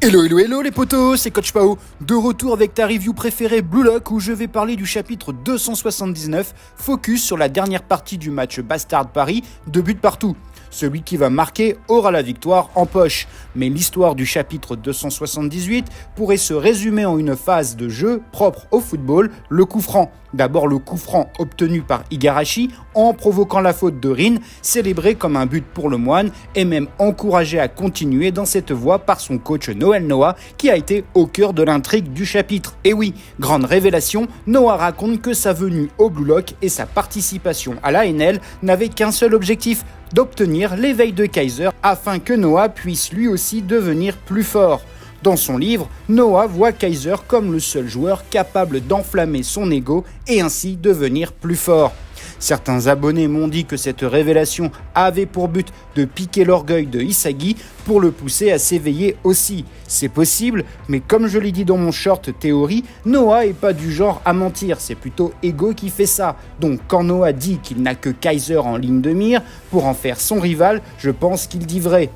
Hello, hello, hello les potos, c'est Coach Pao, de retour avec ta review préférée Blue Lock où je vais parler du chapitre 279, focus sur la dernière partie du match Bastard Paris, 2 buts partout. Celui qui va marquer aura la victoire en poche. Mais l'histoire du chapitre 278 pourrait se résumer en une phase de jeu propre au football, le coup franc. D'abord le coup franc obtenu par Igarashi en provoquant la faute de Rin, célébré comme un but pour le Moine et même encouragé à continuer dans cette voie par son coach Noël Noah qui a été au cœur de l'intrigue du chapitre. Et oui, grande révélation, Noah raconte que sa venue au Blue Lock et sa participation à l'ANL n'avaient qu'un seul objectif, d'obtenir l'éveil de Kaiser afin que Noah puisse lui aussi devenir plus fort. Dans son livre, Noah voit Kaiser comme le seul joueur capable d'enflammer son ego et ainsi devenir plus fort. Certains abonnés m'ont dit que cette révélation avait pour but de piquer l'orgueil de Isagi pour le pousser à s'éveiller aussi. C'est possible, mais comme je l'ai dit dans mon short théorie, Noah est pas du genre à mentir, c'est plutôt Ego qui fait ça. Donc quand Noah dit qu'il n'a que Kaiser en ligne de mire pour en faire son rival, je pense qu'il dit vrai.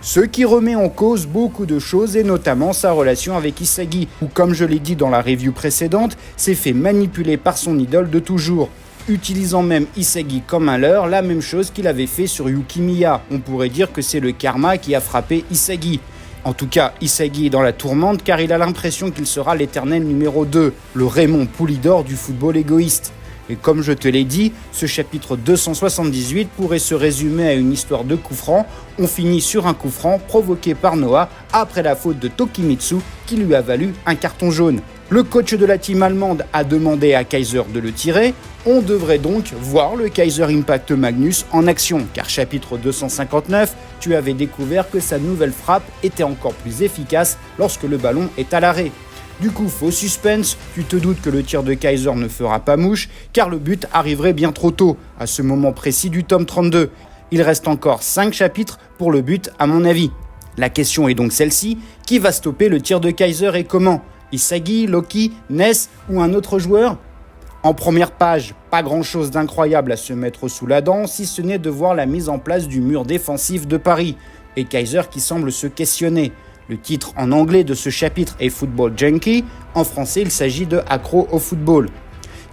Ce qui remet en cause beaucoup de choses et notamment sa relation avec Isagi, où comme je l'ai dit dans la review précédente, s'est fait manipuler par son idole de toujours. Utilisant même Isagi comme un leurre, la même chose qu'il avait fait sur Yukimiya. On pourrait dire que c'est le karma qui a frappé Isagi. En tout cas, Isagi est dans la tourmente car il a l'impression qu'il sera l'éternel numéro 2, le Raymond Poulidor du football égoïste. Et comme je te l'ai dit, ce chapitre 278 pourrait se résumer à une histoire de coup franc. On finit sur un coup franc provoqué par Noah après la faute de Tokimitsu qui lui a valu un carton jaune. Le coach de la team allemande a demandé à Kaiser de le tirer. On devrait donc voir le Kaiser Impact Magnus en action, car chapitre 259, tu avais découvert que sa nouvelle frappe était encore plus efficace lorsque le ballon est à l'arrêt. Du coup, faux suspense, tu te doutes que le tir de Kaiser ne fera pas mouche, car le but arriverait bien trop tôt, à ce moment précis du tome 32. Il reste encore 5 chapitres pour le but à mon avis. La question est donc celle-ci, qui va stopper le tir de Kaiser et comment ? Isagi, Loki, Ness ou un autre joueur ? En première page, pas grand-chose d'incroyable à se mettre sous la dent, si ce n'est de voir la mise en place du mur défensif de Paris, et Kaiser qui semble se questionner. Le titre en anglais de ce chapitre est Football Junkie, en français il s'agit de Accro au football.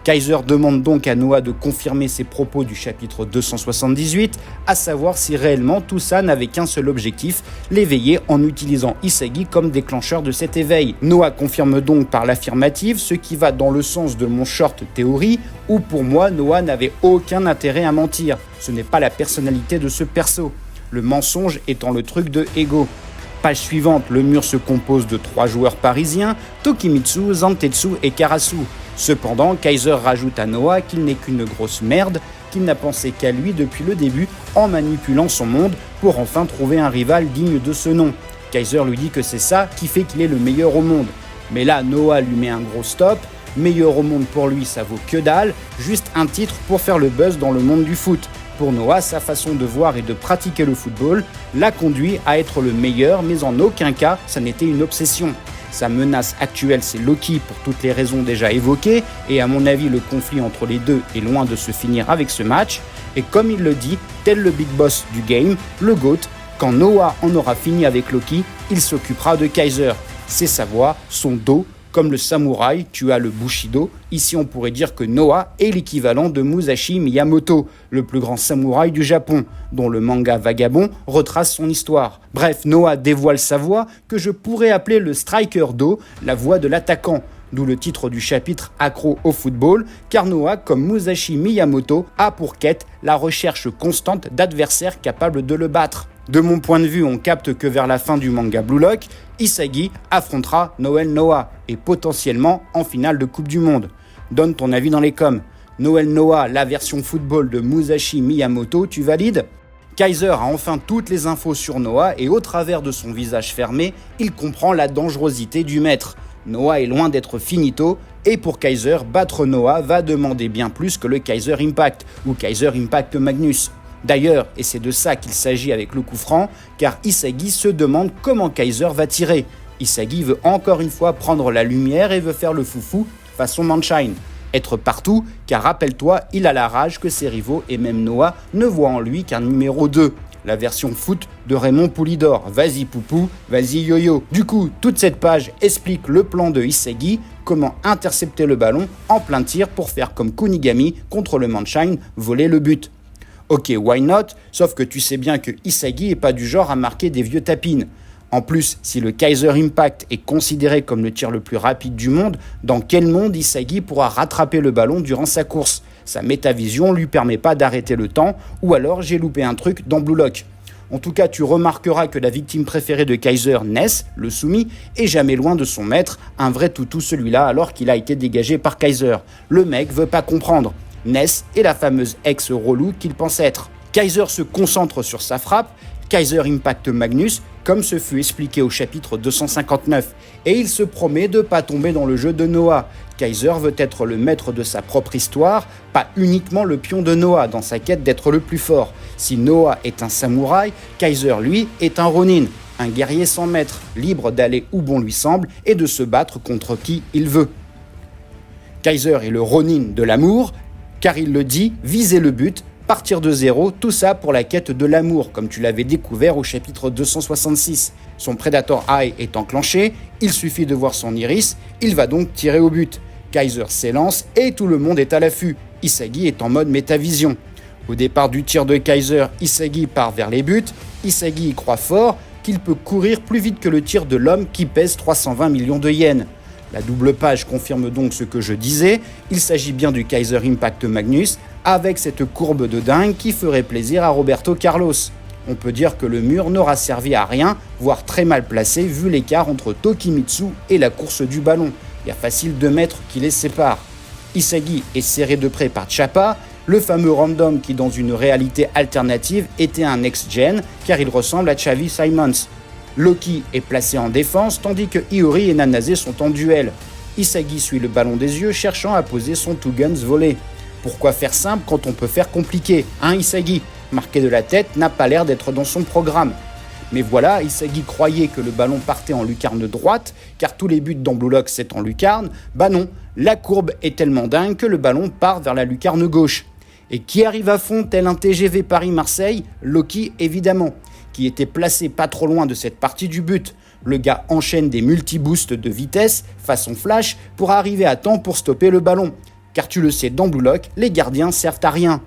Kaiser demande donc à Noah de confirmer ses propos du chapitre 278, à savoir si réellement tout ça n'avait qu'un seul objectif, l'éveiller en utilisant Isagi comme déclencheur de cet éveil. Noah confirme donc par l'affirmative, ce qui va dans le sens de mon short théorie, où pour moi Noah n'avait aucun intérêt à mentir. Ce n'est pas la personnalité de ce perso, le mensonge étant le truc de Ego. Page suivante, le mur se compose de 3 joueurs parisiens, Tokimitsu, Zantetsu et Karasu. Cependant, Kaiser rajoute à Noah qu'il n'est qu'une grosse merde, qu'il n'a pensé qu'à lui depuis le début en manipulant son monde pour enfin trouver un rival digne de ce nom. Kaiser lui dit que c'est ça qui fait qu'il est le meilleur au monde. Mais là, Noah lui met un gros stop, meilleur au monde pour lui ça vaut que dalle, juste un titre pour faire le buzz dans le monde du foot. Pour Noah, sa façon de voir et de pratiquer le football l'a conduit à être le meilleur, mais en aucun cas ça n'était une obsession. Sa menace actuelle, c'est Loki pour toutes les raisons déjà évoquées, et à mon avis, le conflit entre les deux est loin de se finir avec ce match. Et comme il le dit, tel le big boss du game, le GOAT, quand Noah en aura fini avec Loki, il s'occupera de Kaiser. C'est sa voix, son dos, comme le samouraï, tu as le Bushido. Ici, on pourrait dire que Noah est l'équivalent de Musashi Miyamoto, le plus grand samouraï du Japon, dont le manga Vagabond retrace son histoire. Bref, Noah dévoile sa voix que je pourrais appeler le striker do, la voix de l'attaquant, d'où le titre du chapitre Accro au football, car Noah, comme Musashi Miyamoto, a pour quête la recherche constante d'adversaires capables de le battre. De mon point de vue, on capte que vers la fin du manga Blue Lock, Isagi affrontera Noël Noah et potentiellement en finale de Coupe du Monde. Donne ton avis dans les coms. Noël Noah, la version football de Musashi Miyamoto, tu valides ? Kaiser a enfin toutes les infos sur Noah et au travers de son visage fermé, il comprend la dangerosité du maître. Noah est loin d'être finito et pour Kaiser, battre Noah va demander bien plus que le Kaiser Impact ou Kaiser Impact Magnus. D'ailleurs, et c'est de ça qu'il s'agit avec le coup franc, car Isagi se demande comment Kaiser va tirer. Isagi veut encore une fois prendre la lumière et veut faire le foufou façon Manshine. Être partout, car rappelle-toi, il a la rage que ses rivaux et même Noah ne voient en lui qu'un numéro 2. la version foot de Raymond Poulidor. Vas-y Poupou, vas-y Yo-Yo. Du coup, toute cette page explique le plan de Isagi, comment intercepter le ballon en plein tir pour faire comme Kunigami contre le Mannheim, voler le but. Ok, why not? Sauf que tu sais bien que Isagi est pas du genre à marquer des vieux tapines. En plus, si le Kaiser Impact est considéré comme le tir le plus rapide du monde, dans quel monde Isagi pourra rattraper le ballon durant sa course? Sa métavision lui permet pas d'arrêter le temps, ou alors j'ai loupé un truc dans Blue Lock. En tout cas, tu remarqueras que la victime préférée de Kaiser, Ness, le soumis, est jamais loin de son maître, un vrai toutou celui-là alors qu'il a été dégagé par Kaiser. Le mec veut pas comprendre. Ness est la fameuse ex-relou qu'il pense être. Kaiser se concentre sur sa frappe, Kaiser Impact Magnus, comme ce fut expliqué au chapitre 259, et il se promet de ne pas tomber dans le jeu de Noah. Kaiser veut être le maître de sa propre histoire, pas uniquement le pion de Noah dans sa quête d'être le plus fort. Si Noah est un samouraï, Kaiser, lui, est un ronin, un guerrier sans maître, libre d'aller où bon lui semble et de se battre contre qui il veut. Kaiser est le ronin de l'amour, car il le dit, viser le but, partir de zéro, tout ça pour la quête de l'amour, comme tu l'avais découvert au chapitre 266. Son Predator Eye est enclenché, il suffit de voir son iris, il va donc tirer au but. Kaiser s'élance et tout le monde est à l'affût. Isagi est en mode métavision. Au départ du tir de Kaiser, Isagi part vers les buts. Isagi y croit fort qu'il peut courir plus vite que le tir de l'homme qui pèse 320 millions de yens. La double page confirme donc ce que je disais, il s'agit bien du Kaiser Impact Magnus, avec cette courbe de dingue qui ferait plaisir à Roberto Carlos. On peut dire que le mur n'aura servi à rien, voire très mal placé vu l'écart entre Tokimitsu et la course du ballon. Il y a facile 2 mètres qui les séparent. Isagi est serré de près par Chappa, le fameux random qui dans une réalité alternative était un ex-gen car il ressemble à Xavi Simons. Loki est placé en défense tandis que Iori et Nanase sont en duel. Isagi suit le ballon des yeux cherchant à poser son Two Guns volé. Pourquoi faire simple quand on peut faire compliqué, hein Isagi? Marquer de la tête n'a pas l'air d'être dans son programme. Mais voilà, Isagi croyait que le ballon partait en lucarne droite, car tous les buts dans Blue Lock c'est en lucarne. Bah non, la courbe est tellement dingue que le ballon part vers la lucarne gauche. Et qui arrive à fond tel un TGV Paris-Marseille? Loki évidemment, qui était placé pas trop loin de cette partie du but. Le gars enchaîne des multi-boosts de vitesse, façon flash, pour arriver à temps pour stopper le ballon. Car tu le sais, dans Blue Lock, les gardiens servent à rien.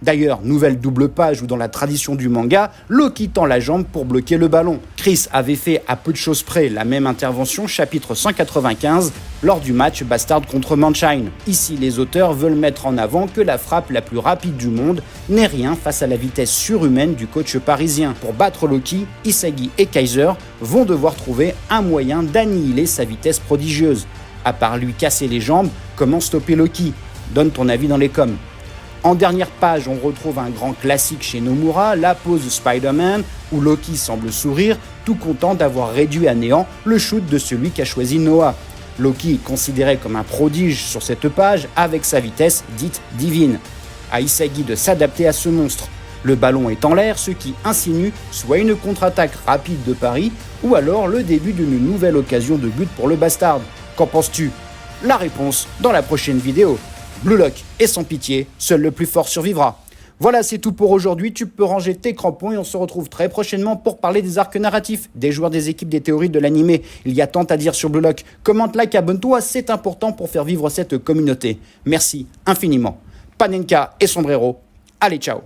D'ailleurs, nouvelle double page où dans la tradition du manga, Loki tend la jambe pour bloquer le ballon. Chris avait fait à peu de choses près la même intervention chapitre 195 lors du match Bastard contre Mannheim. Ici, les auteurs veulent mettre en avant que la frappe la plus rapide du monde n'est rien face à la vitesse surhumaine du coach parisien. Pour battre Loki, Isagi et Kaiser vont devoir trouver un moyen d'annihiler sa vitesse prodigieuse. À part lui casser les jambes, comment stopper Loki? Donne ton avis dans les coms. En dernière page, on retrouve un grand classique chez Nomura, la pose Spider-Man, où Loki semble sourire, tout content d'avoir réduit à néant le shoot de celui qu'a choisi Noah. Loki est considéré comme un prodige sur cette page, avec sa vitesse dite divine. À Isagi de s'adapter à ce monstre. Le ballon est en l'air, ce qui insinue soit une contre-attaque rapide de Paris, ou alors le début d'une nouvelle occasion de but pour le Bastard. Qu'en penses-tu? La réponse dans la prochaine vidéo. Blue Lock est sans pitié, seul le plus fort survivra. Voilà, c'est tout pour aujourd'hui, tu peux ranger tes crampons et on se retrouve très prochainement pour parler des arcs narratifs, des joueurs, des équipes, des théories, de l'animé. Il y a tant à dire sur Blue Lock. Commente, like, abonne-toi, c'est important pour faire vivre cette communauté. Merci infiniment. Panenka et Sombrero, allez ciao.